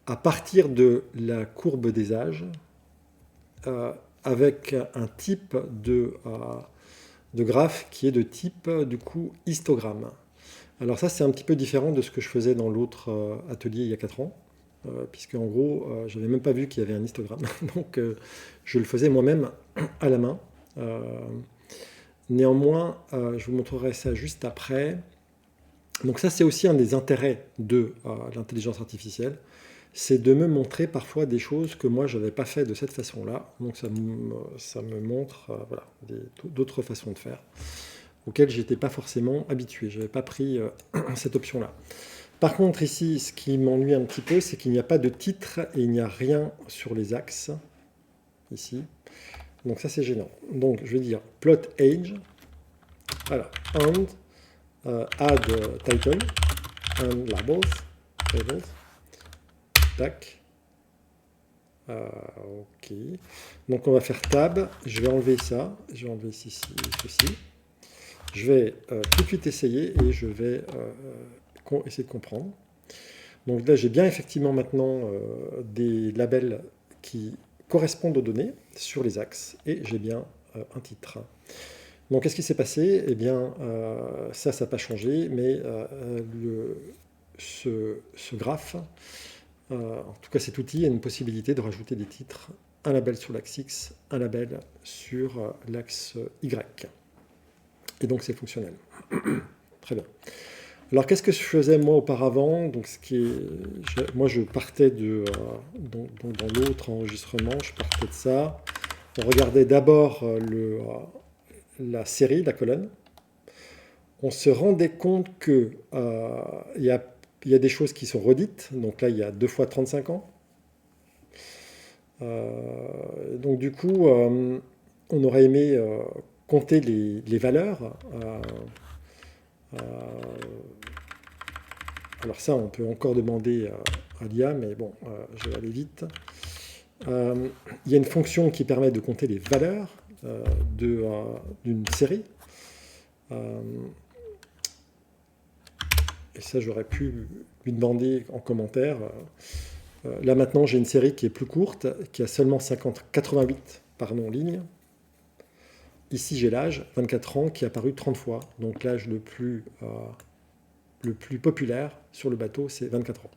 à partir de la courbe des âges avec un type de graphe qui est de type du coup histogramme. Alors ça c'est un petit peu différent de ce que je faisais dans l'autre atelier il y a 4 ans. Puisque en gros, je n'avais même pas vu qu'il y avait un histogramme. Donc, je le faisais moi-même à la main. Néanmoins, je vous montrerai ça juste après. Donc ça, c'est aussi un des intérêts de l'intelligence artificielle. C'est de me montrer parfois des choses que moi, je n'avais pas fait de cette façon-là. Donc ça me montre voilà, d'autres façons de faire auxquelles je n'étais pas forcément habitué. Je n'avais pas pris cette option-là. Par contre, ici, ce qui m'ennuie un petit peu, c'est qu'il n'y a pas de titre et il n'y a rien sur les axes, ici. Donc ça, c'est gênant. Donc, je vais dire plot age, voilà, and add title, and labels, tac. Ok. Donc, on va faire tab, je vais enlever ça, je vais enlever ceci. Je vais tout de suite essayer et je vais essayer de comprendre. Donc là, j'ai bien effectivement maintenant des labels qui correspondent aux données sur les axes et j'ai bien un titre. Donc qu'est-ce qui s'est passé? Eh bien, ça n'a pas changé, mais ce graphe, en tout cas cet outil, a une possibilité de rajouter des titres, un label sur l'axe X, un label sur l'axe Y. Et donc c'est fonctionnel. Très bien. Alors qu'est-ce que je faisais moi auparavant? Donc, moi je partais dans l'autre enregistrement, je partais de ça. On regardait d'abord la série, la colonne. On se rendait compte qu'il y a des choses qui sont redites. Donc là, il y a 2 fois 35 ans. Donc du coup, on aurait aimé compter les valeurs. Alors ça, on peut encore demander à l'IA, mais bon, je vais aller vite. Il y a une fonction qui permet de compter les valeurs d'une série. Et ça, j'aurais pu lui demander en commentaire. Là maintenant, j'ai une série qui est plus courte, qui a seulement 88 lignes. Ici, j'ai l'âge, 24 ans, qui est apparu 30 fois. Donc l'âge le plus populaire sur le bateau, c'est 24 ans.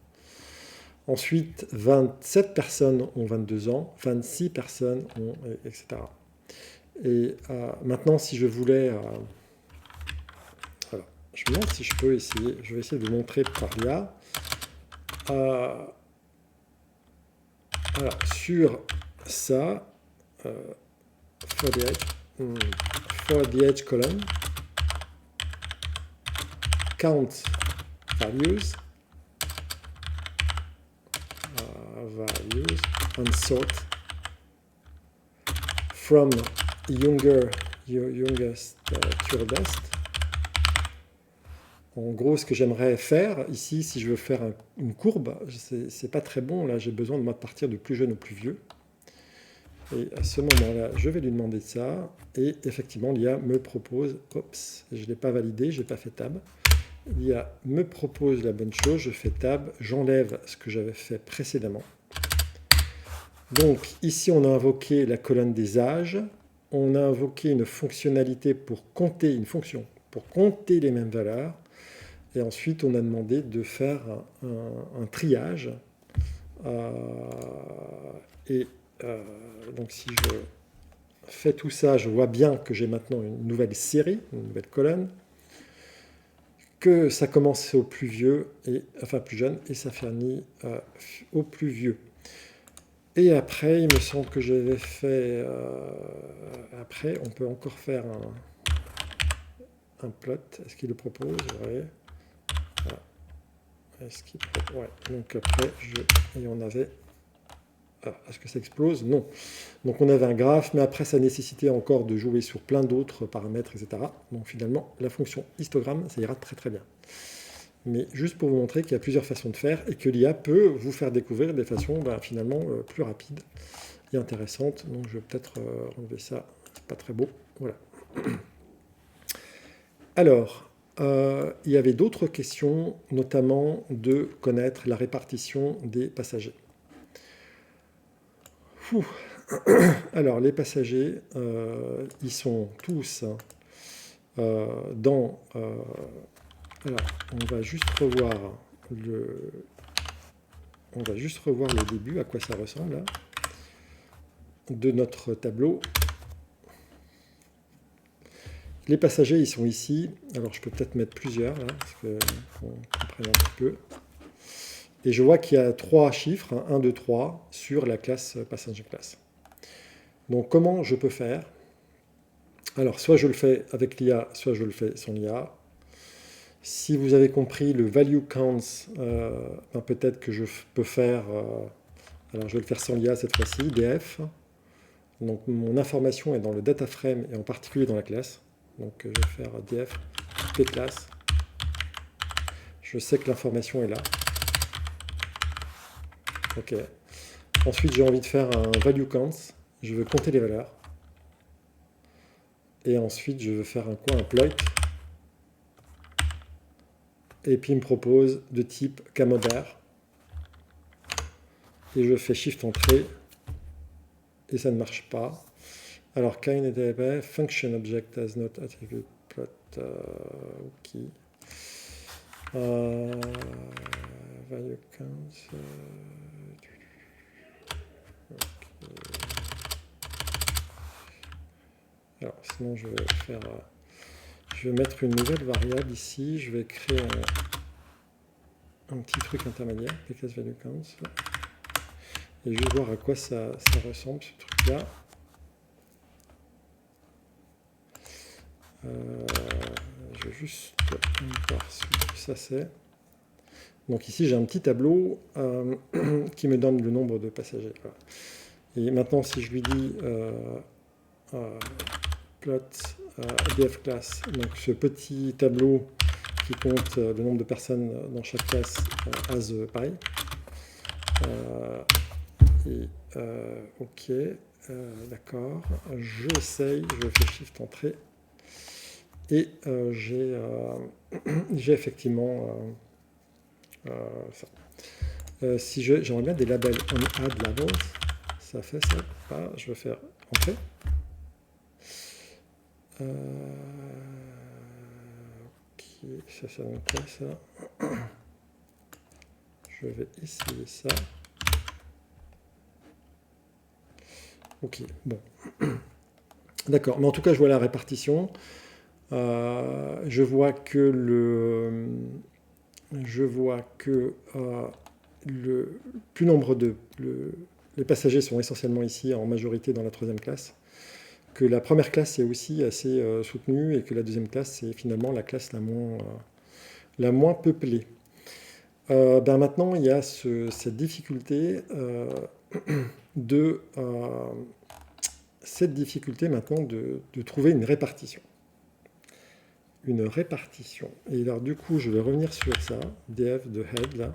Ensuite, 27 personnes ont 22 ans, 26 personnes ont, etc. Et maintenant, si je voulais... voilà, je me demande si je peux essayer, je vais essayer de vous montrer par l'IA. Alors, sur ça, for the edge column, count values, and sort from youngest to oldest. En gros, ce que j'aimerais faire ici, si je veux faire une courbe, c'est pas très bon. Là, j'ai besoin de partir de plus jeune au plus vieux. Et à ce moment-là, je vais lui demander ça. Et effectivement, l'IA me propose... Oups, je ne l'ai pas validé, je n'ai pas fait tab. L'IA me propose la bonne chose, je fais tab, j'enlève ce que j'avais fait précédemment. Donc ici, on a invoqué la colonne des âges. On a invoqué une fonctionnalité pour compter, une fonction pour compter les mêmes valeurs. Et ensuite, on a demandé de faire un triage. Donc si je fais tout ça, je vois bien que j'ai maintenant une nouvelle série, une nouvelle colonne, que ça commence au plus vieux, enfin plus jeune, et ça finit au plus vieux. Et après, il me semble que j'avais fait... après, on peut encore faire un plot. Est-ce qu'il le propose? Ouais. Voilà. Est-ce qu'il propose? Ouais. Donc après, et on avait... Est-ce que ça explose? Non. Donc on avait un graphe, mais après ça nécessitait encore de jouer sur plein d'autres paramètres, etc. Donc finalement, la fonction histogramme, ça ira très très bien. mais juste pour vous montrer qu'il y a plusieurs façons de faire et que l'IA peut vous faire découvrir des façons finalement plus rapides et intéressantes. Donc je vais peut-être enlever ça, c'est pas très beau. Voilà. Alors, il y avait d'autres questions, notamment de connaître la répartition des passagers. Fouh. Alors, les passagers, ils sont tous dans... alors, on va juste revoir le début, à quoi ça ressemble, là, de notre tableau. Les passagers, ils sont ici. Alors, je peux peut-être mettre plusieurs, là, parce qu'on comprenne un petit peu. Et je vois qu'il y a 3 chiffres, 1, 2, 3, sur la classe passenger class. Donc, comment je peux faire? Alors, soit je le fais avec l'IA, soit je le fais sans l'IA. Si vous avez compris le value counts, peut-être que je peux faire... alors, je vais le faire sans l'IA cette fois-ci, df. Donc, mon information est dans le data frame et en particulier dans la classe. Donc, je vais faire df p-class. Je sais que l'information est là. OK. Ensuite, j'ai envie de faire un value counts. Je veux compter les valeurs. Et ensuite, je veux faire un ploit. Et puis, il me propose de type camembert. Et je fais Shift Entrée. Et ça ne marche pas. Alors, kind function object has not attribute plot. OK. Value counts. Alors, sinon, je vais mettre une nouvelle variable ici. Je vais créer un petit truc intermédiaire, pclass value counts. Et je vais voir à quoi ça ressemble, ce truc-là. Je vais juste voir ce que ça c'est. Donc ici, j'ai un petit tableau qui me donne le nombre de passagers. Voilà. Et maintenant, si je lui dis plot df class, donc ce petit tableau qui compte le nombre de personnes dans chaque classe as pareil. OK, d'accord. J'essaye, je fais Shift Entrée. Et j'ai effectivement ça. Si j'aimerais bien des labels, on add labels, ça fait ça. Ah, je vais faire Entrée. OK, ça donne quoi ça? Je vais essayer ça. OK, bon. D'accord, mais en tout cas, je vois la répartition. Je vois que le plus nombre les passagers sont essentiellement ici en majorité dans la 3e classe, que la première classe est aussi assez soutenue et que la 2e classe c'est finalement la classe la moins peuplée. Maintenant il y a cette difficulté maintenant de trouver une répartition. Et alors du coup je vais revenir sur ça, df de head là,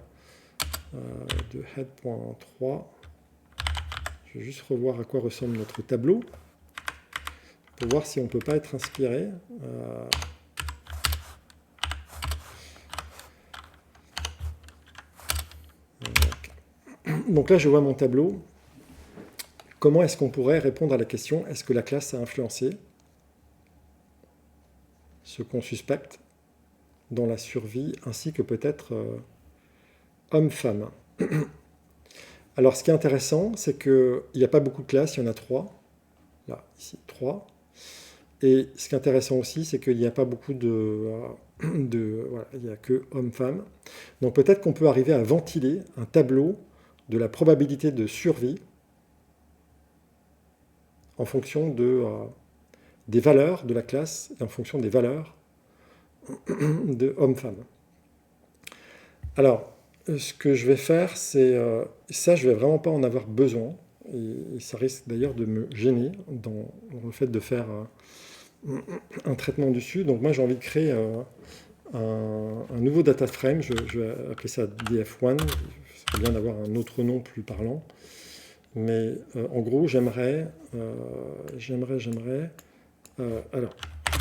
de head.3. Je vais juste revoir à quoi ressemble notre tableau pour voir si on ne peut pas être inspiré. Donc là je vois mon tableau. Comment est-ce qu'on pourrait répondre à la question, est-ce que la classe a influencé ce qu'on suspecte dans la survie, ainsi que peut-être homme-femme. Alors ce qui est intéressant, c'est qu'il n'y a pas beaucoup de classes, il y en a 3. Là, ici, 3. Et ce qui est intéressant aussi, c'est qu'il n'y a pas beaucoup voilà, il n'y a que homme-femme. Donc peut-être qu'on peut arriver à ventiler un tableau de la probabilité de survie en fonction des valeurs de la classe et en fonction des valeurs de homme-femme. Alors, ce que je vais faire, c'est... ça, je ne vais vraiment pas en avoir besoin. Et ça risque d'ailleurs de me gêner dans le fait de faire un traitement dessus. Donc moi, j'ai envie de créer un nouveau data frame, je vais appeler ça df1, ce serait bien d'avoir un autre nom plus parlant, mais en gros j'aimerais alors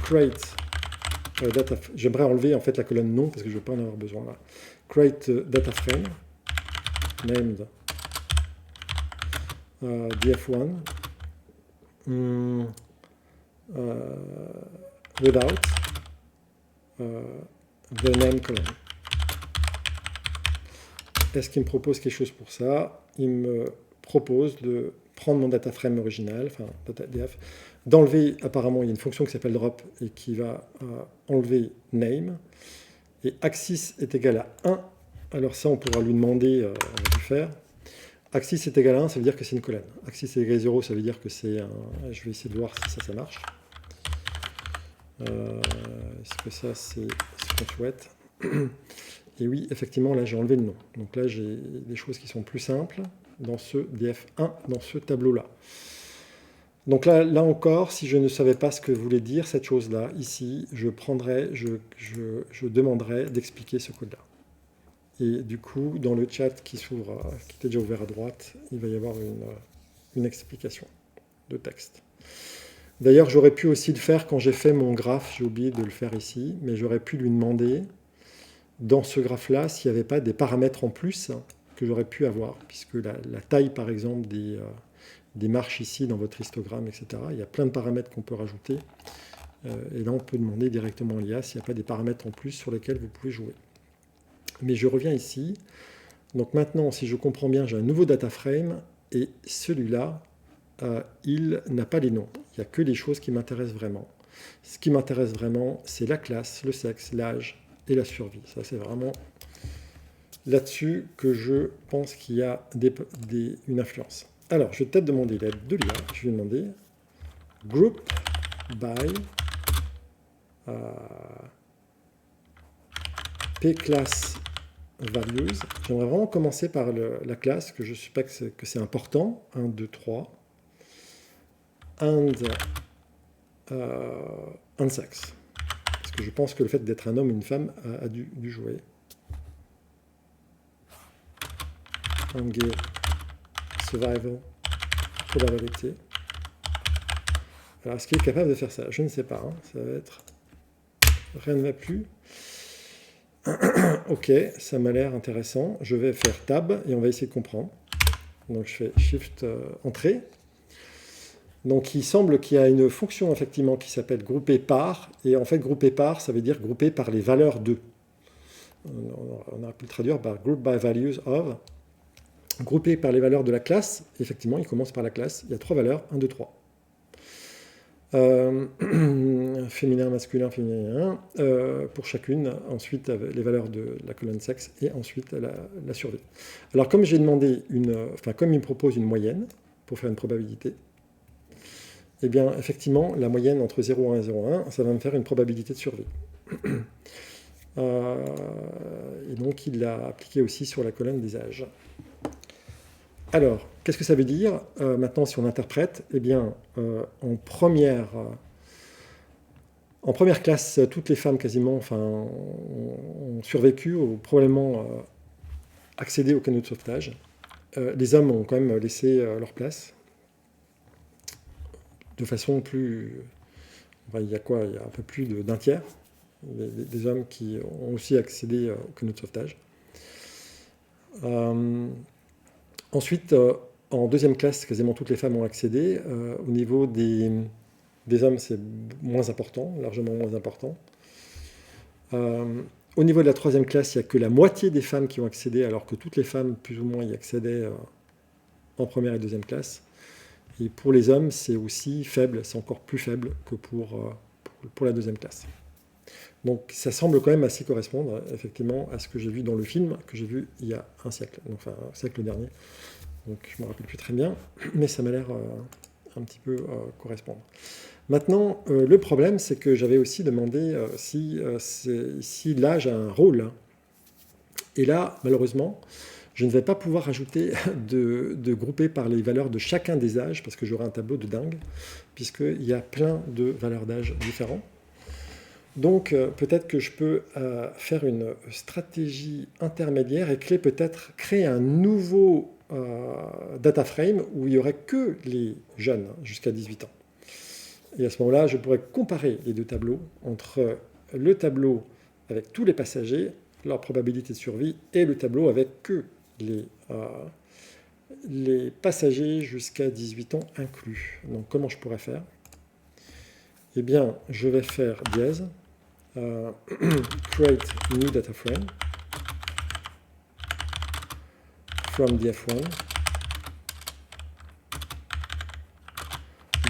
create data, j'aimerais enlever en fait la colonne nom parce que je ne vais pas en avoir besoin là. Create data frame named df1 without the name column. Est-ce qu'il me propose quelque chose pour ça? Il me propose de prendre mon data frame original, enfin data.df, d'enlever, apparemment il y a une fonction qui s'appelle drop et qui va enlever name, et axis est égal à 1. Alors ça on pourra lui demander, on va lui faire. Axis est égal à 1, ça veut dire que c'est une colonne. Axis est égal à 0, ça veut dire que c'est un... Je vais essayer de voir si ça marche. Est-ce que ça c'est ce qu'on souhaite? Et oui, effectivement, là j'ai enlevé le nom. Donc là j'ai des choses qui sont plus simples dans ce df1, dans ce tableau-là. Donc là encore, si je ne savais pas ce que voulait dire cette chose-là, ici, je demanderais d'expliquer ce code-là. Et du coup, dans le chat qui s'ouvre, qui était déjà ouvert à droite, il va y avoir une explication de texte. D'ailleurs, j'aurais pu aussi le faire quand j'ai fait mon graphe, j'ai oublié de le faire ici, mais j'aurais pu lui demander, dans ce graphe-là, s'il n'y avait pas des paramètres en plus que j'aurais pu avoir, puisque la taille, par exemple, des marches ici dans votre histogramme, etc., il y a plein de paramètres qu'on peut rajouter, et là, on peut demander directement à l'IA s'il n'y a pas des paramètres en plus sur lesquels vous pouvez jouer. Mais je reviens ici. Donc maintenant, si je comprends bien, j'ai un nouveau data frame et celui-là, il n'a pas les noms. Il n'y a que les choses qui m'intéressent vraiment. Ce qui m'intéresse vraiment, c'est la classe, le sexe, l'âge et la survie. Ça, c'est vraiment là-dessus que je pense qu'il y a une influence. Alors, je vais peut-être demander l'aide de l'IA. Je vais demander group by p-class values. J'aimerais vraiment commencer par la classe, que je suspecte que c'est important. 1, 2, 3. And sex. Parce que je pense que le fait d'être un homme ou une femme a dû jouer. And gay, survival, probabilité. Alors, est-ce qu'il est capable de faire ça? Je ne sais pas. Hein. Ça va être... Rien ne va plus. Ok, ça m'a l'air intéressant. Je vais faire Tab et on va essayer de comprendre. Donc je fais Shift Entrée. Donc il semble qu'il y a une fonction effectivement qui s'appelle grouper par. Et en fait, grouper par, ça veut dire grouper par les valeurs de. On aurait pu le traduire par group by values of. Grouper par les valeurs de la classe. Effectivement, il commence par la classe. Il y a 3 valeurs, 1, 2, 3. Féminin, masculin, féminin, pour chacune, ensuite les valeurs de la colonne sexe et ensuite la survie. Alors comme j'ai demandé comme il me propose une moyenne pour faire une probabilité, eh bien effectivement la moyenne entre 0,1 et 0,1, ça va me faire une probabilité de survie. Et donc il l'a appliqué aussi sur la colonne des âges. Alors, qu'est-ce que ça veut dire maintenant si on interprète? Eh bien, en première classe, toutes les femmes quasiment ont survécu ou probablement accédé au canot de sauvetage. Les hommes ont quand même laissé leur place de façon plus... il y a quoi? Il y a un peu plus d'un tiers des hommes qui ont aussi accédé au canot de sauvetage. Ensuite, en deuxième classe, quasiment toutes les femmes ont accédé. Au niveau des hommes, c'est moins important, largement moins important. Au niveau de la troisième classe, il n'y a que la moitié des femmes qui ont accédé, alors que toutes les femmes, plus ou moins, y accédaient en première et deuxième classe. Et pour les hommes, c'est aussi faible, c'est encore plus faible que pour la deuxième classe. Donc ça semble quand même assez correspondre, effectivement, à ce que j'ai vu dans le film, que j'ai vu il y a un siècle, enfin un siècle dernier. Donc je ne me rappelle plus très bien, mais ça m'a l'air un petit peu correspondre. Maintenant, le problème, c'est que j'avais aussi demandé si l'âge a un rôle. Et là, malheureusement, je ne vais pas pouvoir ajouter de grouper par les valeurs de chacun des âges, parce que j'aurai un tableau de dingue, puisqu'il y a plein de valeurs d'âge différents. Donc peut-être que je peux faire une stratégie intermédiaire et peut-être créer un nouveau data frame où il n'y aurait que les jeunes jusqu'à 18 ans. Et à ce moment-là, je pourrais comparer les deux tableaux entre le tableau avec tous les passagers, leur probabilité de survie, et le tableau avec que les passagers jusqu'à 18 ans inclus. Donc comment je pourrais faire? Eh bien, je vais faire dièse, create new data frame from df1,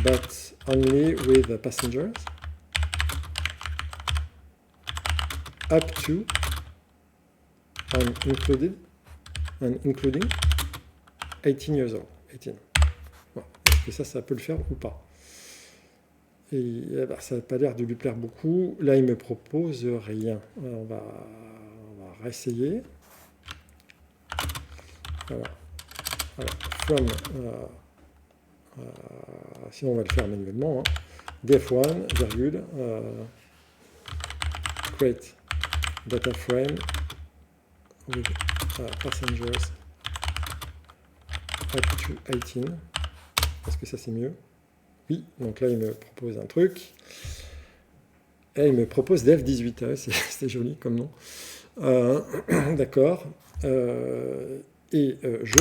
but only with the passengers up to and including 18 years old. 18. Voilà. Est-ce que ça peut le faire ou pas? Et ça n'a pas l'air de lui plaire beaucoup. Là, il me propose rien. Alors, on va réessayer. Voilà. Alors, from, sinon, on va le faire manuellement. Hein. df1, virgule, create data frame with passengers up to 18. Est-ce que ça c'est mieux? Oui, donc là il me propose un truc. Et il me propose def18, c'est joli comme nom. D'accord. Je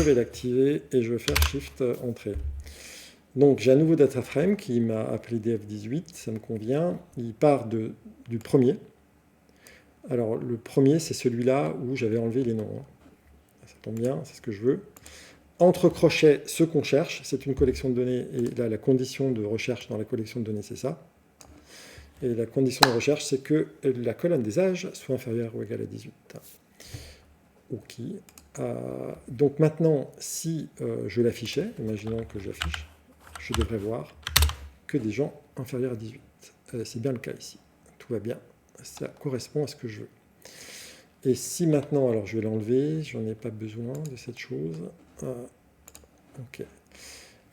vais l'activer et je vais faire Shift Entrée. Donc j'ai un nouveau data frame qui m'a appelé df18, ça me convient. Il part du premier. Alors le premier c'est celui-là où j'avais enlevé les noms. Ça tombe bien, c'est ce que je veux. Entre crochets, ce qu'on cherche, c'est une collection de données, et là, la condition de recherche dans la collection de données, c'est ça. Et la condition de recherche, c'est que la colonne des âges soit inférieure ou égale à 18. OK. Donc maintenant, si je l'affichais, imaginons que j'affiche, je devrais voir que des gens inférieurs à 18. C'est bien le cas ici. Tout va bien. Ça correspond à ce que je veux. Et si maintenant, alors je vais l'enlever, j'en ai pas besoin de cette chose. Ok.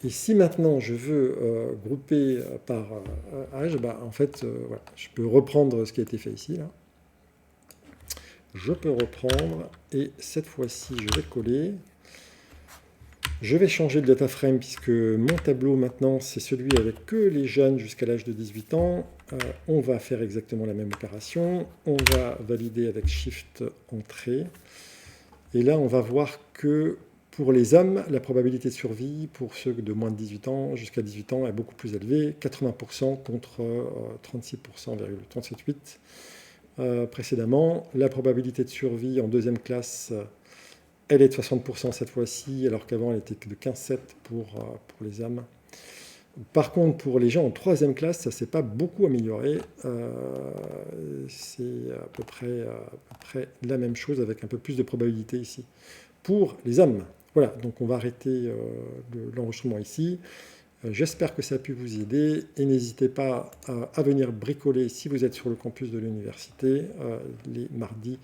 Et si maintenant je veux grouper par âge, en fait, voilà, je peux reprendre ce qui a été fait ici. Là. Je peux reprendre, et cette fois-ci, je vais coller. Je vais changer le data frame, puisque mon tableau maintenant, c'est celui avec que les jeunes jusqu'à l'âge de 18 ans. On va faire exactement la même opération. On va valider avec Shift Entrée. Et là, on va voir que pour les hommes, la probabilité de survie pour ceux de moins de 18 ans jusqu'à 18 ans est beaucoup plus élevée, 80% contre 36,8% précédemment. La probabilité de survie en deuxième classe, elle est de 60% cette fois-ci, alors qu'avant elle était de 15,7% pour les hommes. Par contre, pour les gens en troisième classe, ça ne s'est pas beaucoup amélioré. C'est à peu près la même chose avec un peu plus de probabilité ici. Pour les hommes, voilà, donc on va arrêter l'enregistrement ici. J'espère que ça a pu vous aider et n'hésitez pas à venir bricoler si vous êtes sur le campus de l'université les mardis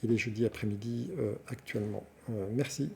et les jeudis après-midi actuellement. Merci.